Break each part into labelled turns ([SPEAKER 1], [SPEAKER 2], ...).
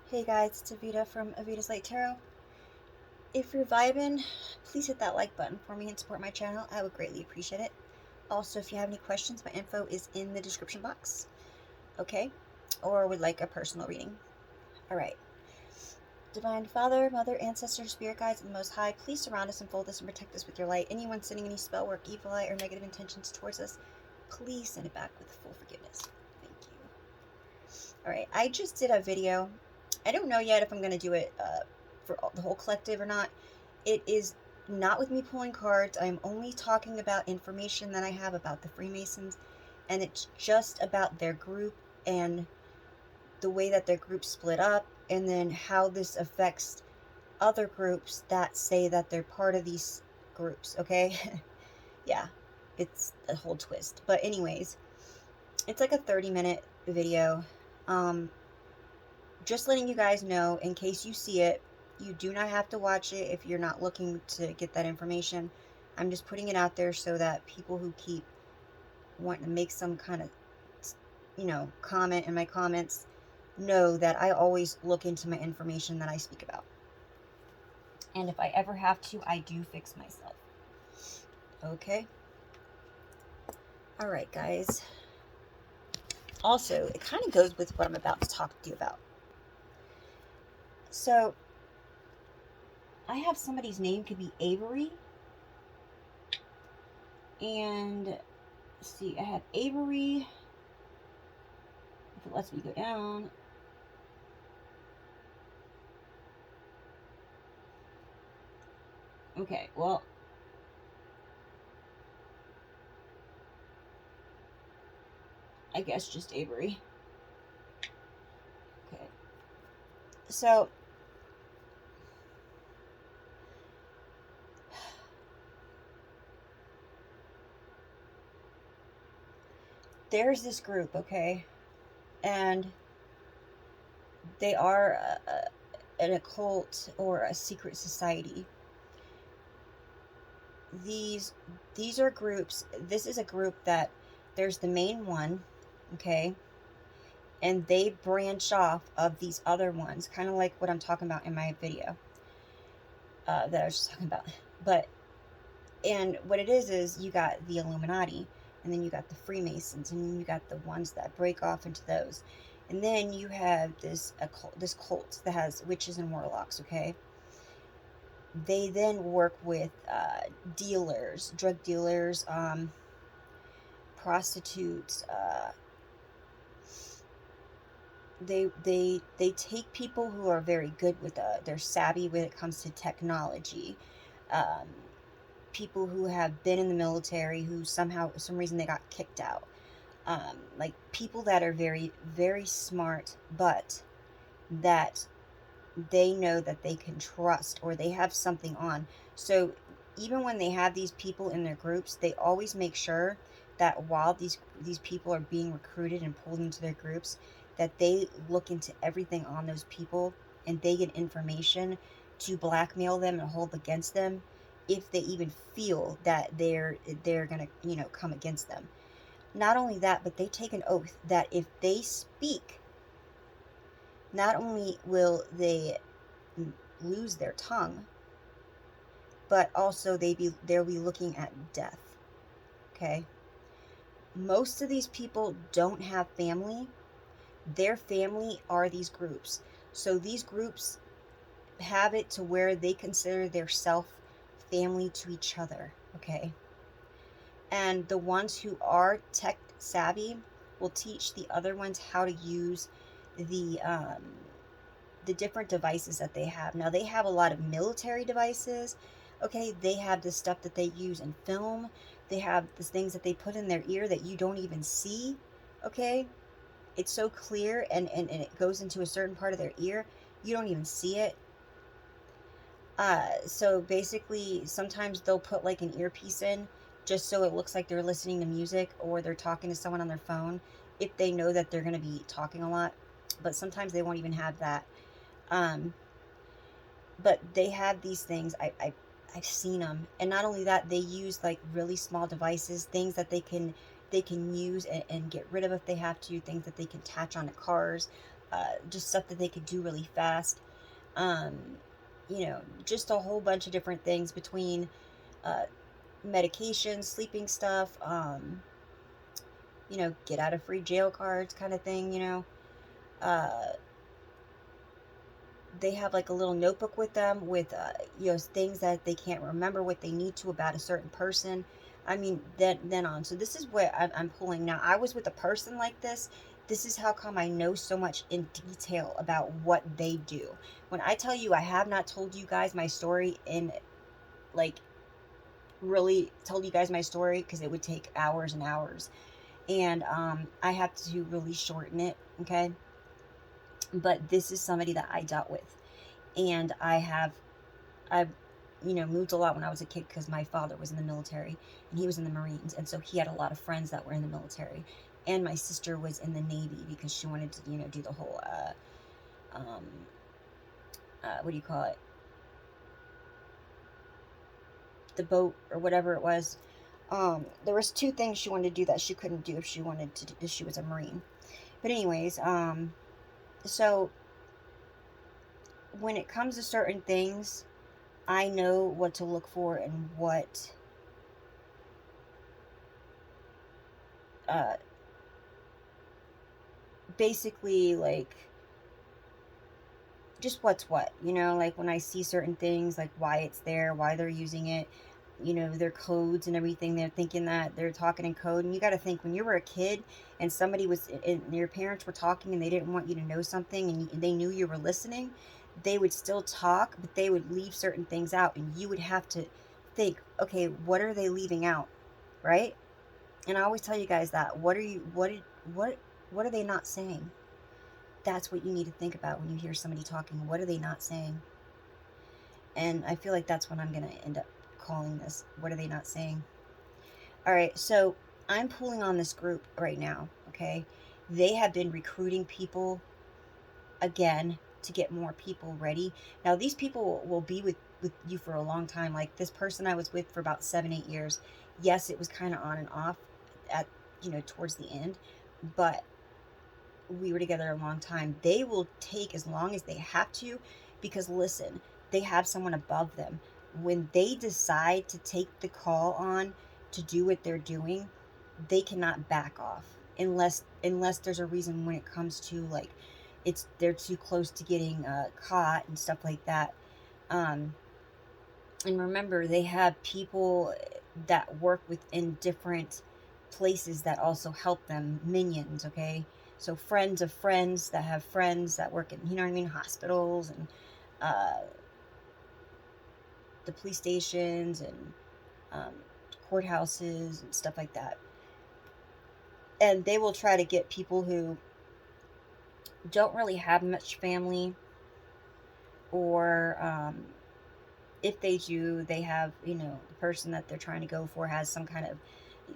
[SPEAKER 1] Hey guys, it's Avita from Avita's Light Tarot. If you're vibing, please hit that like button for me and support my channel. I would greatly appreciate it. Also, if you have any questions, my info is in the description box. Okay? Or would like a personal reading. Alright. Divine Father, Mother, Ancestors, Spirit Guides, and the Most High, please surround us, enfold us, and protect us with your light. Anyone sending any spell work, evil eye, or negative intentions towards us, please send it back with full forgiveness. Thank you. Alright, I just did a video. I don't know yet if I'm going to do it for the whole collective or not. It is not with me pulling cards. I'm only talking about information that I have about the Freemasons, and it's just about their group and the way that their group split up, and then how this affects other groups that say that they're part of these groups, okay? Yeah, it's a whole twist. But anyways, it's like a 30-minute video. Just letting you guys know, in case you see it, you do not have to watch it if you're not looking to get that information. I'm just putting it out there so that people who keep wanting to make some kind of, comment in my comments know that I always look into my information that I speak about. And if I ever have to, I do fix myself. Okay? Alright, guys. Also, it kind of goes with what I'm about to talk to you about. So, I have somebody's name could be Avery. And let's see, I have Avery. If it lets me go down. Okay, well, I guess just Avery. Okay. So, there's this group, okay? And they are an occult or a secret society. These are groups. This is a group that there's the main one, okay? And they branch off of these other ones, kind of like what I'm talking about in my video that I was just talking about. But, and what it is you got the Illuminati, and then you got the Freemasons, and then you got the ones that break off into those. And then you have this cult that has witches and warlocks, okay? They then work with dealers, drug dealers, prostitutes. They take people who are very good with they're savvy when it comes to technology. Um, People who have been in the military who somehow, for some reason, they got kicked out. Like people that are very, very smart, but that they know that they can trust, or they have something on. So even when they have these people in their groups, they always make sure that while these people are being recruited and pulled into their groups, that they look into everything on those people, and they get information to blackmail them and hold against them if they even feel that they're gonna come against them. Not only that, but they take an oath that if they speak, not only will they lose their tongue, but also they'll be looking at death. Okay? Most of these people don't have family. Their family are these groups. So these groups have it to where they consider their self family to each other. Okay? And the ones who are tech savvy will teach the other ones how to use the different devices that they have. Now, they have a lot of military devices. Okay, they have the stuff that they use in film. They have the things that they put in their ear that you don't even see. Okay, it's so clear, and it goes into a certain part of their ear. You don't even see it. So basically, sometimes they'll put like an earpiece in just so it looks like they're listening to music, or they're talking to someone on their phone if they know that they're going to be talking a lot. But sometimes they won't even have that. But they have these things. I've seen them, and not only that, they use like really small devices, things that they can use and get rid of if they have to, things that they can attach onto cars, just stuff that they could do really fast. Um, just a whole bunch of different things between uh, medication, sleeping stuff, get out of free jail cards kind of thing. Uh, they have like a little notebook with them with things that they can't remember what they need to about a certain person. I mean, then on. So this is what I'm pulling now. I was with a person like this. This is how come I know so much in detail about what they do. When I tell you I have not told you guys my story in, like, really told you guys my story, because it would take hours and hours, and I have to really shorten it. Okay, but this is somebody that I dealt with, and I've moved a lot when I was a kid because my father was in the military and he was in the Marines, and so he had a lot of friends that were in the military. And my sister was in the Navy because she wanted to, do the whole um, what do you call it? The boat or whatever it was. There was two things she wanted to do that she couldn't do if she was a Marine. But anyways, so when it comes to certain things, I know what to look for and what uh, basically, like, just what's what, like when I see certain things, like why it's there, why they're using it, their codes and everything. They're thinking that they're talking in code. And you got to think, when you were a kid and somebody was, and your parents were talking and they didn't want you to know something, and they knew you were listening, they would still talk, but they would leave certain things out. And you would have to think, okay, what are they leaving out? Right? And I always tell you guys that, what are they not saying? That's what you need to think about when you hear somebody talking. What are they not saying? And I feel like that's what I'm going to end up calling this. What are they not saying? All right, so I'm pulling on this group right now, okay? They have been recruiting people again to get more people ready. Now, these people will be with you for a long time. Like this person I was with for about 7-8 years. Yes, it was kind of on and off at, towards the end, but we were together a long time. They will take as long as they have to, because listen, they have someone above them. When they decide to take the call on to do what they're doing, they cannot back off unless there's a reason, when it comes to, like, they're too close to getting caught and stuff like that. Um, and remember, they have people that work within different places that also help them, minions, okay? So friends of friends that have friends that work in, you know what I mean, hospitals and uh, the police stations and um, courthouses and stuff like that. And they will try to get people who don't really have much family, or if they do, they have, the person that they're trying to go for has some kind of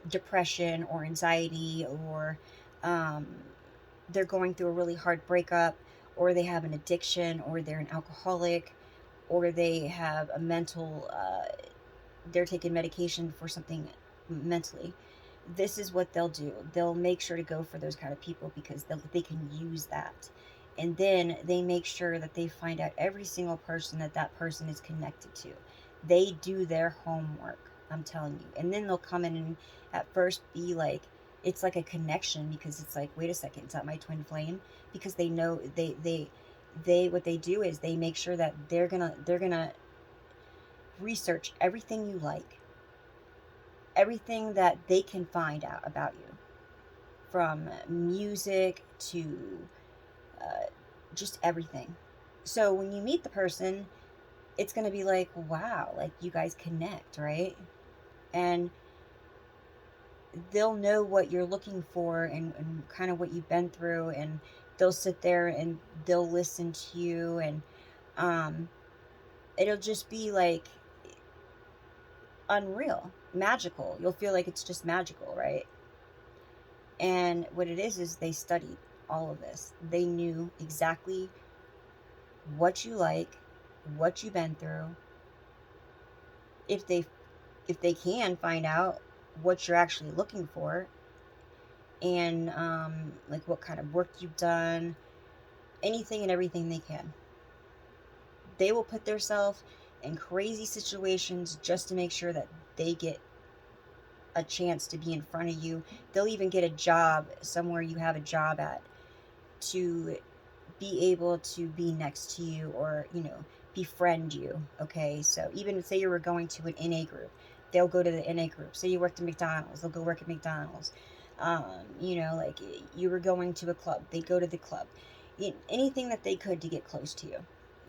[SPEAKER 1] depression or anxiety, or um, they're going through a really hard breakup, or they have an addiction, or they're an alcoholic, or they have a mental, they're taking medication for something mentally. This is what they'll do. They'll make sure to go for those kind of people because they can use that. And then they make sure that they find out every single person that person is connected to. They do their homework, I'm telling you. And then they'll come in and at first be like, it's like a connection, because it's like, wait a second, is that my twin flame? Because they know, they what they do is they make sure that they're gonna research everything you like, everything that they can find out about you, from music to uh, just everything. So when you meet the person, it's going to be like, wow, like you guys connect, right? And they'll know what you're looking for, and kind of what you've been through, and they'll sit there and they'll listen to you, and um, it'll just be like unreal, magical. You'll feel like it's just magical, right? And what it is they studied all of this. They knew exactly what you like, what you've been through. If they can find out what you're actually looking for, and like what kind of work you've done, anything and everything they can. They will put themselves in crazy situations just to make sure that they get a chance to be in front of you. They'll even get a job somewhere you have a job at to be able to be next to you, or, befriend you. Okay, so even say you were going to an NA group, they'll go to the NA group. Say you worked at McDonald's, they'll go work at McDonald's. Like you were going to a club, they go to the club. Anything that they could to get close to you.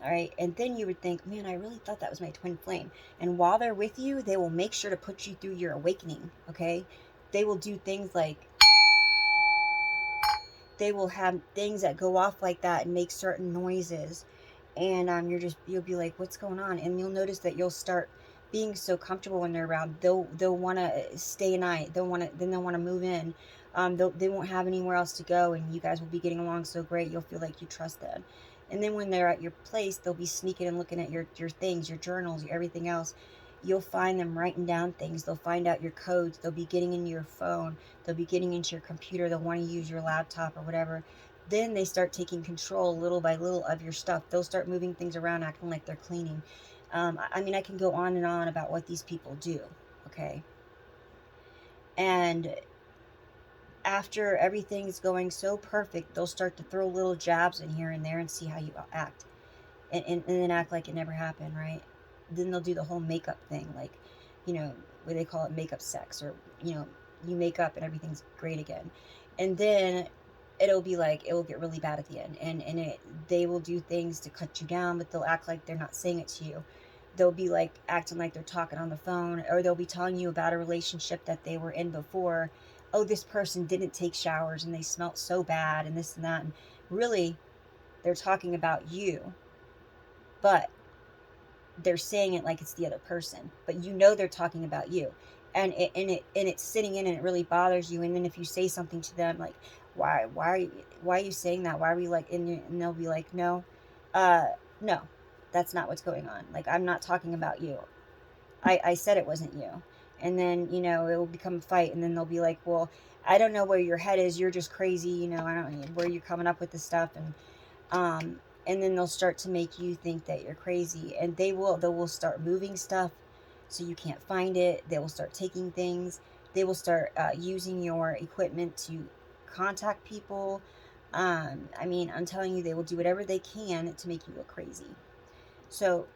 [SPEAKER 1] All right, and then you would think, man, I really thought that was my twin flame. And while they're with you, they will make sure to put you through your awakening. Okay, they will do things like, they will have things that go off like that and make certain noises, and you'll be like, what's going on? And you'll notice that you'll start being so comfortable when they're around. They'll want to stay a night. They'll want to move in. They won't have anywhere else to go, and you guys will be getting along so great. You'll feel like you trust them. And then when they're at your place, they'll be sneaking and looking at your things, your journals, everything else. You'll find them writing down things. They'll find out your codes. They'll be getting into your phone. They'll be getting into your computer. They'll want to use your laptop or whatever. Then they start taking control little by little of your stuff. They'll start moving things around, acting like they're cleaning. I can go on and on about what these people do. Okay. And after everything's going so perfect, they'll start to throw little jabs in here and there and see how you act. And then act like it never happened, right? Then they'll do the whole makeup thing, like, where they call it makeup sex, or, you make up and everything's great again. And then it'll be like, it will get really bad at the end. And they will do things to cut you down, but they'll act like they're not saying it to you. They'll be like acting like they're talking on the phone, or they'll be telling you about a relationship that they were in before. Oh, this person didn't take showers and they smelt so bad and this and that. And really, they're talking about you, but they're saying it like it's the other person, but they're talking about you. And it's sitting in, and it really bothers you. And then if you say something to them like, why are you saying that, why are we like, and they'll be like, no, uh no, that's not what's going on. Like, I'm not talking about you. I said it wasn't you. And then, it will become a fight, and then they'll be like, well, I don't know where your head is, you're just crazy, I don't know where you're coming up with this stuff. And then they'll start to make you think that you're crazy, and they will start moving stuff so you can't find it. They will start taking things. They will start using your equipment to contact people. I'm telling you, they will do whatever they can to make you look crazy. So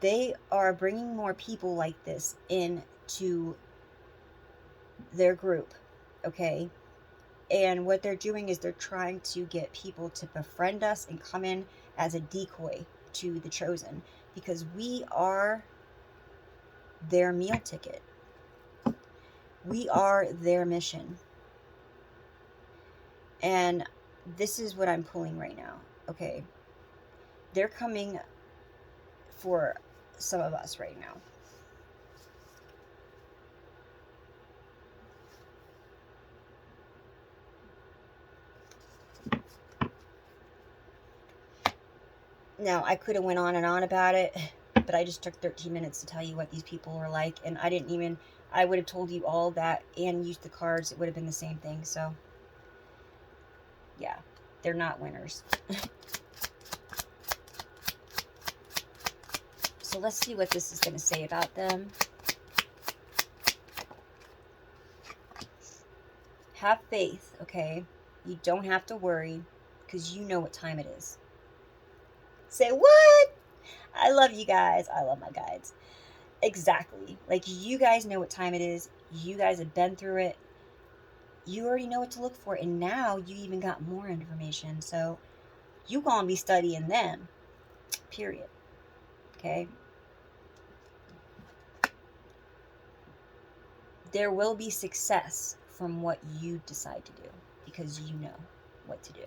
[SPEAKER 1] they are bringing more people like this into their group. Okay, and what they're doing is they're trying to get people to befriend us and come in as a decoy to the chosen, because we are their meal ticket. We are their mission. And this is what I'm pulling right now. Okay. They're coming for some of us right now. Now, I could have went on and on about it, but I just took 13 minutes to tell you what these people were like, and I would have told you all that and used the cards. It would have been the same thing. So, yeah, they're not winners. So let's see what this is going to say about them. Have faith, okay? You don't have to worry, because you know what time it is. Say what? I love you guys. I love my guides. Exactly. Like, you guys know what time it is. You guys have been through it. You already know what to look for. And now you even got more information. So you gonna be studying them. Period. Okay? There will be success from what you decide to do, because you know what to do.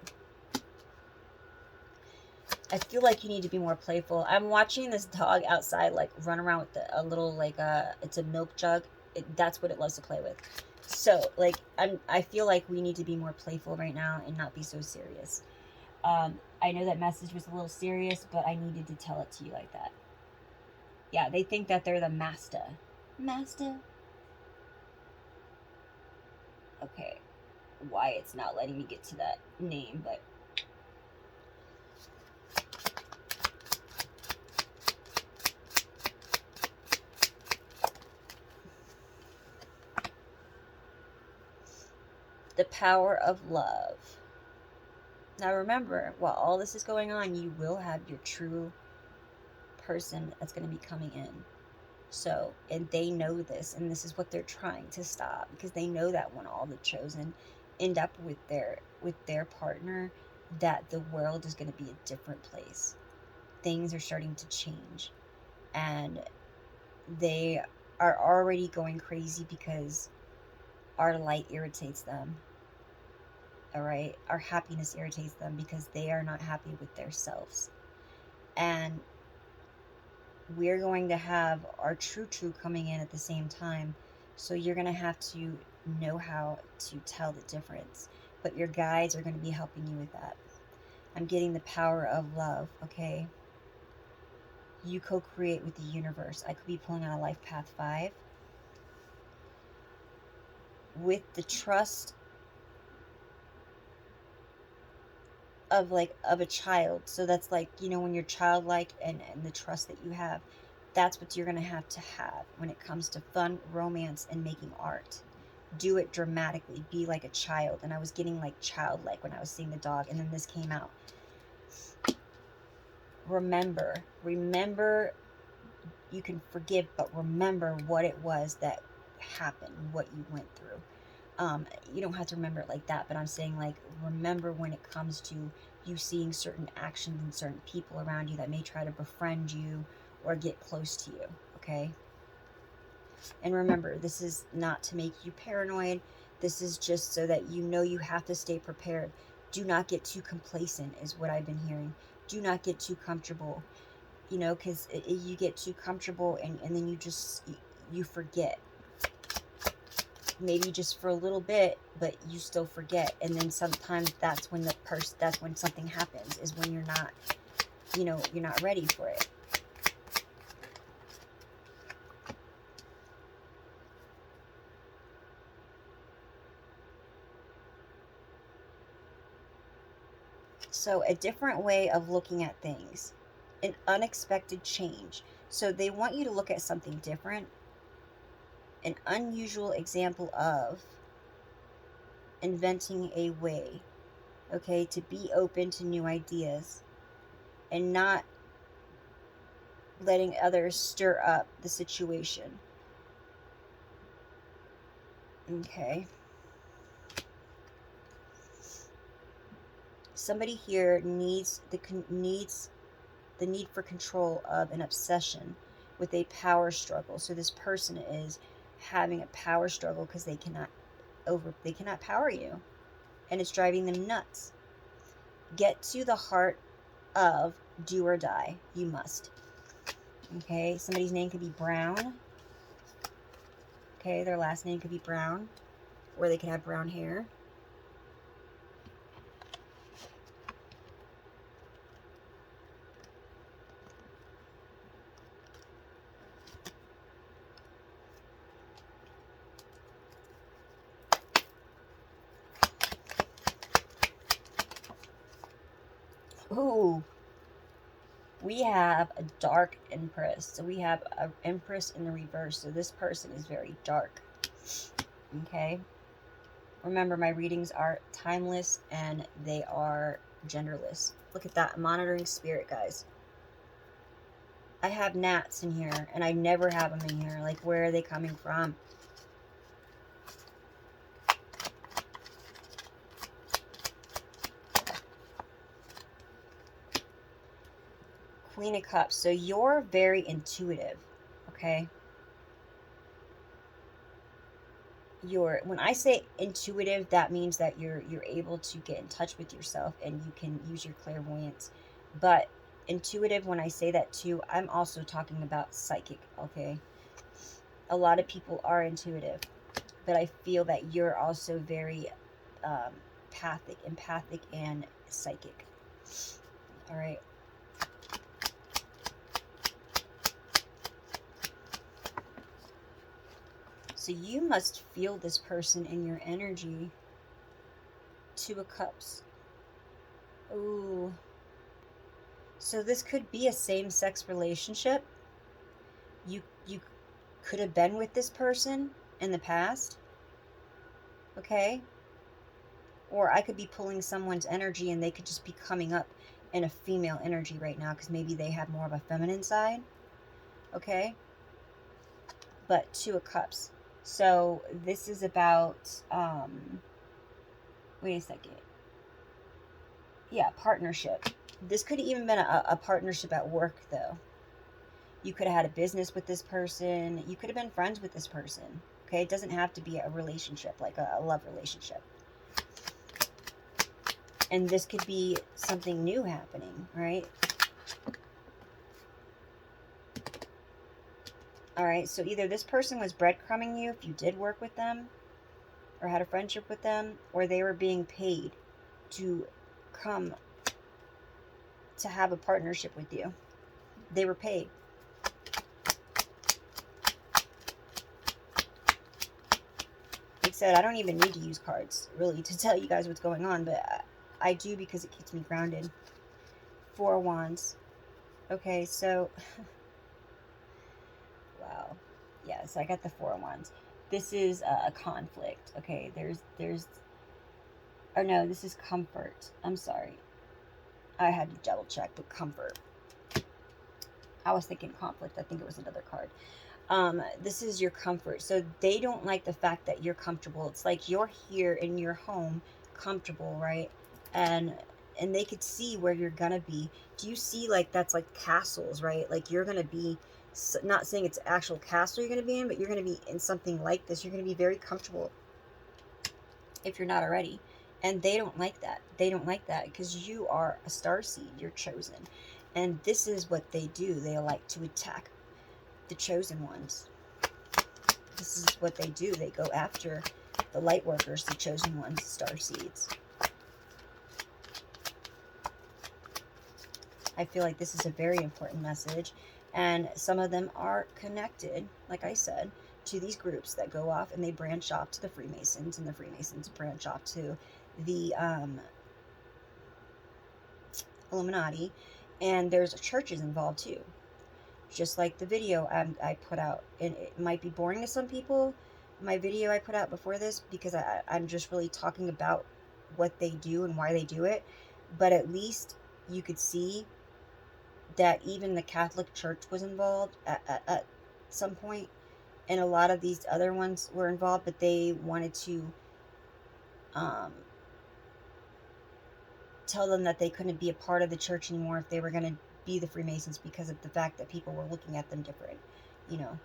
[SPEAKER 1] I feel like you need to be more playful. I'm watching this dog outside, like, run around with a little, like, it's a milk jug. That's what it loves to play with. So, like, I feel like we need to be more playful right now and not be so serious. I know that message was a little serious, but I needed to tell it to you like that. Yeah, they think that they're the master. Master? Okay. Why it's not letting me get to that name, but The power of love. Now remember, while all this is going on, you will have your true person that's going to be coming in. So, and they know this, and this is what they're trying to stop, because they know that when all the chosen end up with their partner, that the world is going to be a different place. Things are starting to change, and they are already going crazy because our light irritates them. All right, our happiness irritates them because they are not happy with themselves, and we're going to have our true coming in at the same time. So you're going to have to know how to tell the difference. But your guides are going to be helping you with that. I'm getting the power of love, okay? You co-create with the universe. I could be pulling on a life path 5. With the trust of a child. So that's like, when you're childlike, and the trust that you have, that's what you're going to have when it comes to fun, romance, and making art. Do it dramatically. Be like a child. And I was getting like childlike when I was seeing the dog, and then this came out. Remember, you can forgive, but remember what it was that happened, what you went through. You don't have to remember it like that, but I'm saying, like, remember when it comes to you seeing certain actions and certain people around you that may try to befriend you or get close to you, okay? And remember, this is not to make you paranoid. This is just so that you have to stay prepared. Do not get too complacent, is what I've been hearing. Do not get too comfortable, because you get too comfortable, and then you forget. Maybe just for a little bit, but you still forget. And then sometimes that's when something happens, is when you're not ready for it. So a different way of looking at things, an unexpected change. So they want you to look at something different, an unusual example of inventing a way, okay, to be open to new ideas and not letting others stir up the situation. Okay. Somebody here needs the need for control of an obsession with a power struggle. So this person is having a power struggle because they cannot power you, and it's driving them nuts. Get to the heart of do or die. You must. Okay, somebody's name could be Brown. Okay, their last name could be Brown, or they could have brown hair. Ooh, we have a dark Empress. So we have an Empress in the reverse. So this person is very dark. Okay. Remember, my readings are timeless and they are genderless. Look at that. Monitoring spirit, guys. I have gnats in here, and I never have them in here. Like, where are they coming from? Queen of Cups. So you're very intuitive, okay? When I say intuitive, that means that you're able to get in touch with yourself and you can use your clairvoyance. But intuitive, when I say that too, I'm also talking about psychic, okay? A lot of people are intuitive, but I feel that you're also very empathic, and psychic. All right. So you must feel this person in your energy. 2 of Cups. Ooh. So this could be a same-sex relationship. You could have been with this person in the past. Okay? Or I could be pulling someone's energy and they could just be coming up in a female energy right now because maybe they have more of a feminine side. Okay? But Two of Cups. So this is about, wait a second. Yeah, partnership. This could have even been a partnership at work, though. You could have had a business with this person. You could have been friends with this person. Okay? It doesn't have to be a relationship, like a love relationship. And this could be something new happening, right? All right, so either this person was breadcrumbing you if you did work with them or had a friendship with them, or they were being paid to come to have a partnership with you. They were paid. Like I said, I don't even need to use cards, really, to tell you guys what's going on, but I do because it keeps me grounded. Four of Wands. Okay, so, wow. Yes, I got the Four of Wands. This is a conflict. Okay, or no, this is comfort. I'm sorry. I had to double check, but comfort. I was thinking conflict. I think it was another card. This is your comfort. So they don't like the fact that you're comfortable. It's like you're here in your home, comfortable, right? And they could see where you're gonna be. Do you see, like, that's like castles, right? Like you're gonna be, not saying it's actual castle you're gonna be in, but you're gonna be in something like this. You're gonna be very comfortable if you're not already. And they don't like that. They don't like that because you are a starseed. You're chosen. And this is what they do. They like to attack the chosen ones. This is what they do. They go after the light workers, the chosen ones, starseeds. I feel like this is a very important message. And some of them are connected, like I said, to these groups that go off and they branch off to the Freemasons, and the Freemasons branch off to the Illuminati. And there's churches involved too. Just like the video I put out. And it might be boring to some people, my video I put out before this, because I'm just really talking about what they do and why they do it. But at least you could see that even the Catholic Church was involved at some point, and a lot of these other ones were involved, but they wanted to um, tell them that they couldn't be a part of the church anymore if they were going to be the Freemasons, because of the fact that people were looking at them different, you know.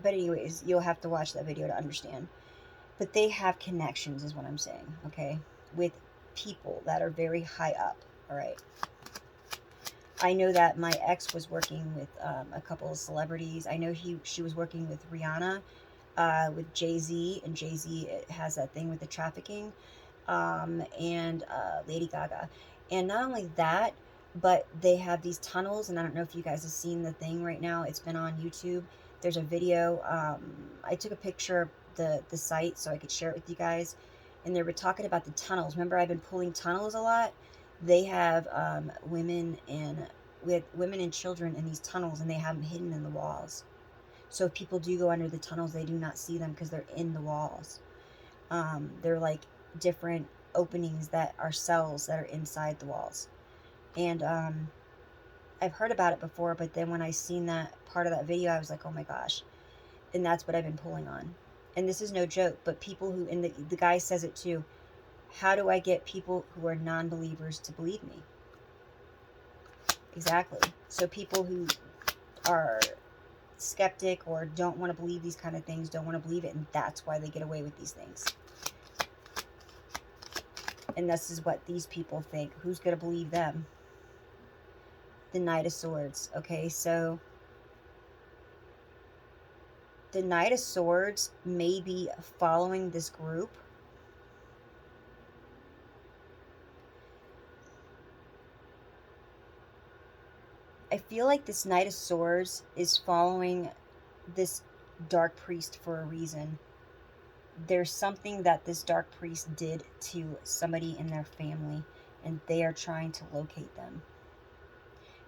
[SPEAKER 1] But anyways, you'll have to watch that video to understand. But they have connections, is what I'm saying, okay, with people that are very high up, all right? I know that my ex was working with a couple of celebrities. I know she was working with Rihanna, with Jay-Z, and Jay-Z has that thing with the trafficking, and Lady Gaga. And not only that, but they have these tunnels, and I don't know if you guys have seen the thing right now. It's been on YouTube. There's a video. I took a picture of the site so I could share it with you guys. And they were talking about the tunnels. Remember, I've been pulling tunnels a lot. They have women and children in these tunnels, and they have them hidden in the walls. So if people do go under the tunnels, they do not see them because they're in the walls. They're like different openings that are cells that are inside the walls. And I've heard about it before, but then when I seen that part of that video, I was like, oh my gosh. And that's what I've been pulling on. And this is no joke, but people who, and the guy says it too, how do I get people who are non-believers to believe me? Exactly. So people who are skeptic or don't want to believe these kind of things, don't want to believe it, and that's why they get away with these things. And this is what these people think. Who's going to believe them? The Knight of Swords. Okay, so the Knight of Swords may be following this group. I feel like this Knight of Swords is following this dark priest for a reason. There's something that this dark priest did to somebody in their family, and they are trying to locate them.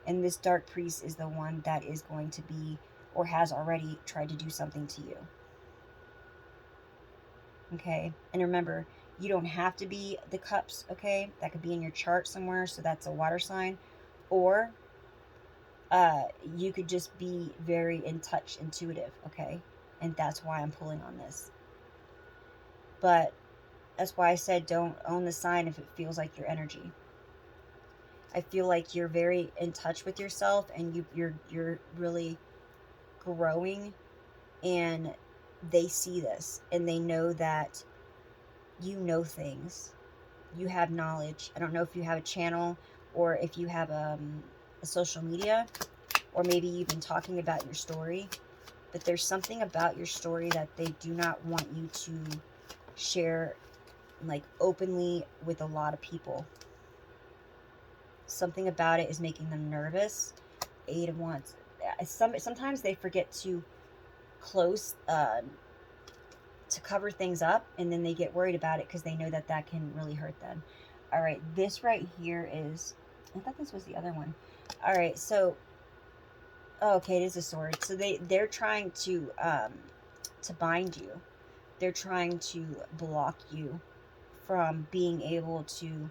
[SPEAKER 1] And this dark priest is the one that is going to be, or has already tried to do something to you. Okay? And remember, you don't have to be the cups, okay? That could be in your chart somewhere, so that's a water sign. Or you could just be very in touch, intuitive, okay? And that's why I'm pulling on this. But that's why I said don't own the sign if it feels like your energy. I feel like you're very in touch with yourself, and you're really growing, and they see this and they know that you know things. You have knowledge. I don't know if you have a channel or if you have a social media, or maybe you've been talking about your story, but there's something about your story that they do not want you to share like openly with a lot of people. Something about it is making them nervous. Eight of Wands. Sometimes they forget to close to cover things up, and then they get worried about it because they know that that can really hurt them. All right, this right here is, I thought this was the other one. All right, so oh, okay, it is a sword. So they're trying to bind you. They're trying to block you from being able to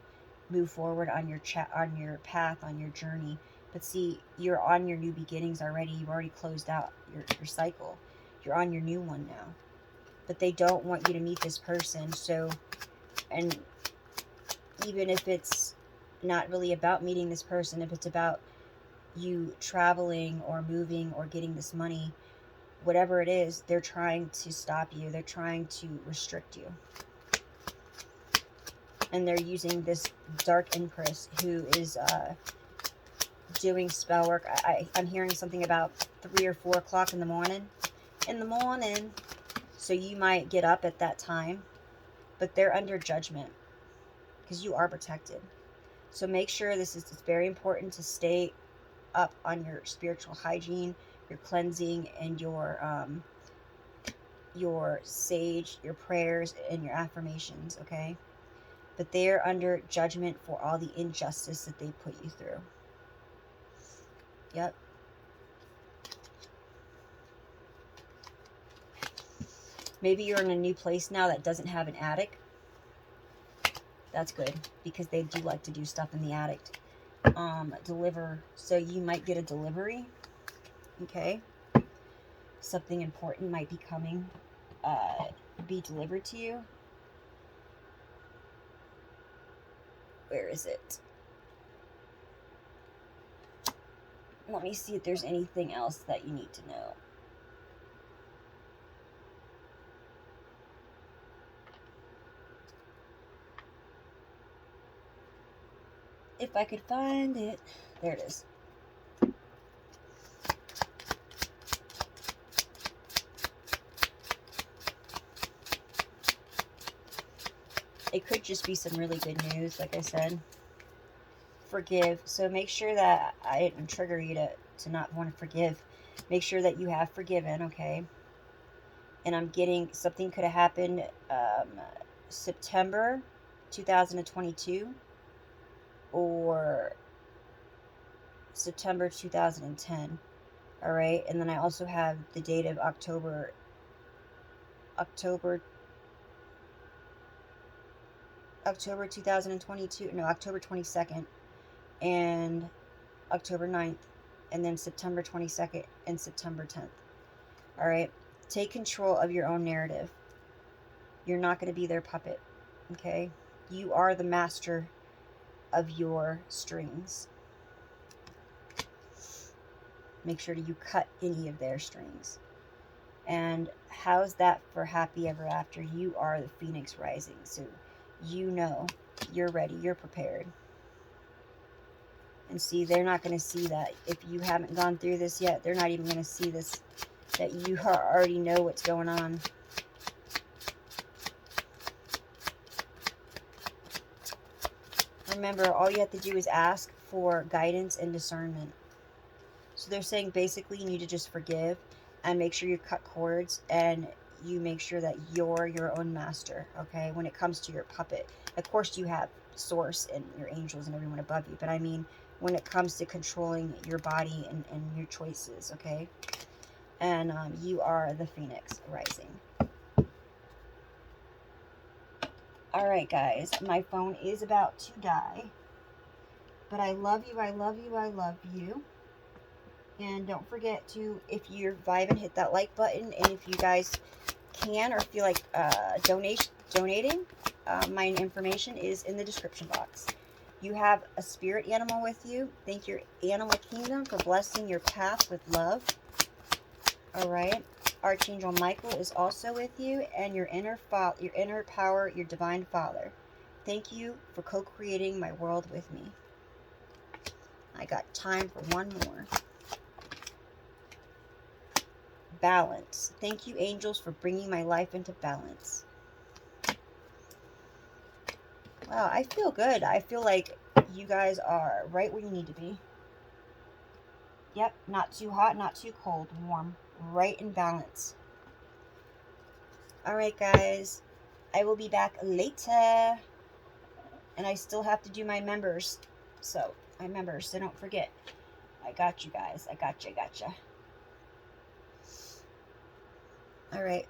[SPEAKER 1] move forward on your on your path, on your journey. But see, you're on your new beginnings already. You've already closed out your cycle. You're on your new one now. But they don't want you to meet this person. So, and even if it's not really about meeting this person, if it's about you traveling or moving or getting this money, whatever it is, they're trying to stop you. They're trying to restrict you. And they're using this dark empress who is doing spell work. I'm hearing something about 3 or 4 o'clock in the morning. So you might get up at that time, but they're under judgment because you are protected. So make sure it's very important to stay up on your spiritual hygiene, your cleansing, and your sage, your prayers, and your affirmations, okay? But they're under judgment for all the injustice that they put you through. Yep. Maybe you're in a new place now that doesn't have an attic. That's good, because they do like to do stuff in the attic. Deliver. So you might get a delivery. Okay. Something important might be coming, be delivered to you. Where is it? Let me see if there's anything else that you need to know. If I could find it. There it is. It could just be some really good news, like I said. Forgive. So make sure that I didn't trigger you to not want to forgive. Make sure that you have forgiven, okay? And I'm getting something could have happened September 2022 or September 2010. All right, and then I also have the date of October 2022, no, October 22nd and October 9th, and then September 22nd and September 10th. All right, take control of your own narrative. You're not going to be their puppet, okay? You are the master of your strings. Make sure you cut any of their strings. And how's that for happy ever after? You are the phoenix rising, so you know you're ready, you're prepared. And see, they're not going to see that. If you haven't gone through this yet, they're not even going to see this, that you already know what's going on. Remember, all you have to do is ask for guidance and discernment. So they're saying basically you need to just forgive and make sure you cut cords, and you make sure that you're your own master, okay? When it comes to your puppet. Of course you have source and your angels and everyone above you, but I mean when it comes to controlling your body and your choices, okay? And you are the phoenix rising. All right, guys, my phone is about to die, but I love you, I love you, I love you. And don't forget to, if you're vibing, hit that like button. And if you guys can or feel like donating, my information is in the description box. You have a spirit animal with you. Thank your animal kingdom for blessing your path with love. All right. Archangel Michael is also with you, and your inner power, your divine father. Thank you for co-creating my world with me. I got time for one more. Balance. Thank you, angels, for bringing my life into balance. Wow, I feel good. I feel like you guys are right where you need to be. Yep, not too hot, not too cold, warm, right in balance. All right, guys, I will be back later, and I still have to do my members. So don't forget. I got you guys. I got you. All right.